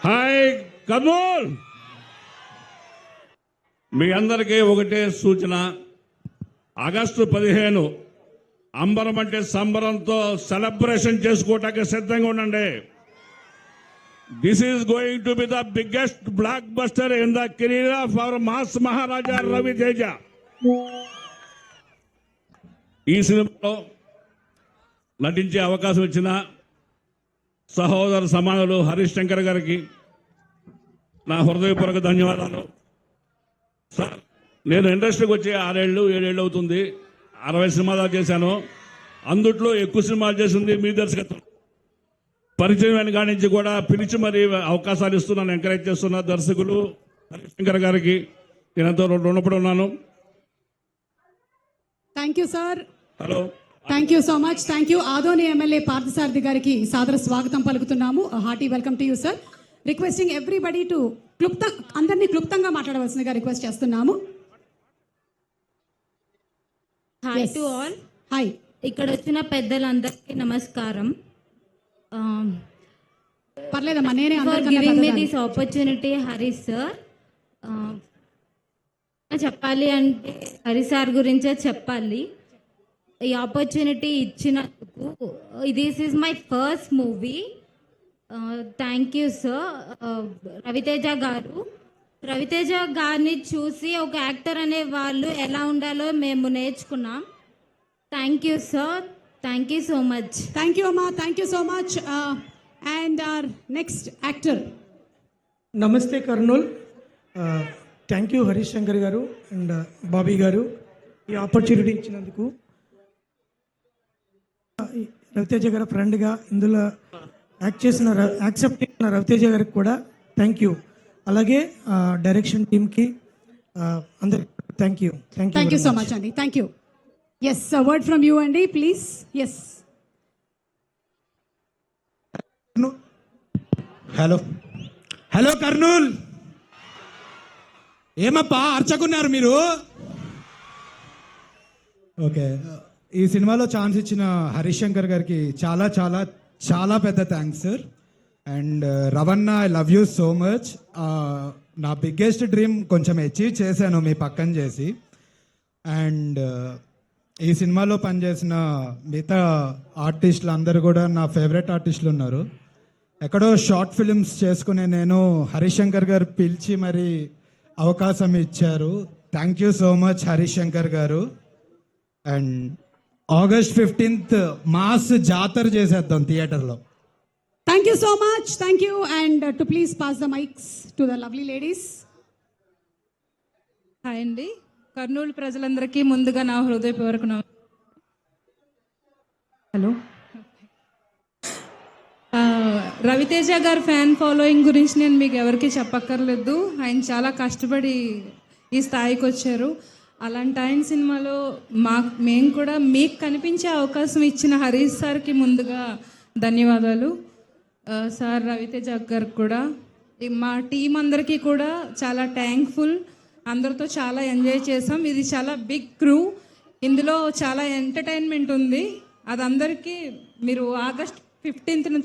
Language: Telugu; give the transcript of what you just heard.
హాయ్ కర్నూల్. మీ అందరికీ ఒకటే సూచన, ఆగస్టు 15 అంబరం అంటే సంబరంతో సెలబ్రేషన్ చేసుకోవటానికి సిద్ధంగా ఉండండి. This is going to be the biggest blockbuster in the career of our mass Maharaja Ravi Teja. ఈ సినిమాలో నటించే అవకాశం ఇచ్చిన సహోదర సమానులు హరీష్ శంకర్ గారికి నా హృదయపూర్వక ధన్యవాదాలు. సార్, నేను ఇండస్ట్రీకి వచ్చి 6 7 అవుతుంది. 60 సినిమాలు చేశాను. అందుట్లో ఎక్కువ సినిమాలు చేసింది మీ దర్శకత్వం. పరిచయం కాడి నుంచి కూడా పిలిచి మరి అవకాశాలు ఇస్తున్నాను, ఎంకరేజ్ చేస్తున్న దర్శకులు హరీష్ శంకర్ గారికి నేను ఎంతో రుణపడి ఉన్నాను. Thank you sir. Hello, thank you so much. Thank you. Adoni MLA Parthasarathi గారికి సాదర స్వాగతం పలుకుతున్నాము. Hearty welcome to you sir. Requesting everybody to అందరినీ క్లుప్తంగా మాట్లాడవలసిందిగా రిక్వెస్ట్ చేస్తున్నాము. Hi to all. హాయ్. ఇక్కడ వచ్చిన పెద్దలందరికీ నమస్కారం. పర్లేదమ్మా, నేనే for giving me this opportunity Harish sir. చెప్పాలి అంటే హరీష్ సార్ గురించే చెప్పాలి. ఈ ఆపర్చునిటీ ఇచ్చినందుకు. This is my first movie. Thank you sir. Ravi Teja గారిని చూసి ఒక యాక్టర్ అనే వాళ్ళు ఎలా ఉండాలో మేము నేర్చుకున్నాం. Thank you sir. Thank you so much. Thank you అమ్మా. Thank you so much. And our next actor. నమస్తే కర్నూల్. థ్యాంక్ యూ హరీష్ శంకర్ గారు అండ్ బాబీ గారు ఈ ఆపర్చునిటీ ఇచ్చినందుకు. రవితేజ గారు ఫ్రెండ్గా ఇందులో యాక్సెప్ట్ చేసిన రవితేజ గారికి కూడా థ్యాంక్ యూ. అలాగే డైరెక్షన్ టీమ్కి అందరికి thank you. Thank you so much అండి. Thank you. Yes, word from you అండి ప్లీజ్. ఎస్. హలో కర్నూల్. ఏమప్పా అర్చకున్నారు మీరు? ఓకే, ఈ సినిమాలో ఛాన్స్ ఇచ్చిన హరీష్ శంకర్ గారికి చాలా చాలా చాలా పెద్ద thanks sir. And Ravana, I love you so much. నా బిగ్గెస్ట్ డ్రీమ్ కొంచెం అచీవ్ చేశాను మీ పక్కన చేసి. అండ్ ఈ సినిమాలో పనిచేసిన మిగతా ఆర్టిస్టులు అందరూ కూడా నా ఫేవరెట్ ఆర్టిస్టులు ఉన్నారు. ఎక్కడో షార్ట్ ఫిలిమ్స్ చేసుకునే నేను హరీష్ శంకర్ గారు పిలిచి మరి అవకాశం ఇచ్చారు. Thank you so much Harish Shankar గారు. అండ్ ఆగస్ట్ 15th మాస్ జాతర చేసేద్దాం థియేటర్లో. Thank you so much. Thank you. And to please pass the mics to the lovely ladies. Hi అండి. కర్నూలు ప్రజలందరికీ ముందుగా నా హృదయపూర్వక హలో. రవితేజ గారి ఫ్యాన్ ఫాలోయింగ్ గురించి నేను మీకు ఎవరికి చెప్పక్కర్లేదు. ఆయన చాలా కష్టపడి ఈ స్థాయికి వచ్చారు. అలాంటి ఆయన సినిమాలో మేము కూడా మీకు కనిపించే అవకాశం ఇచ్చిన హరీష్ సార్కి ముందుగా ధన్యవాదాలు. సార్ రవితేజ గారికి కూడా, మా టీం అందరికీ కూడా చాలా థ్యాంక్ఫుల్. అందరితో చాలా ఎంజాయ్ చేసాం. ఇది చాలా బిగ్ క్రూ. ఇందులో చాలా ఎంటర్టైన్మెంట్ ఉంది. అది అందరికీ మీరు ఆగస్ట్ 15th నుంచి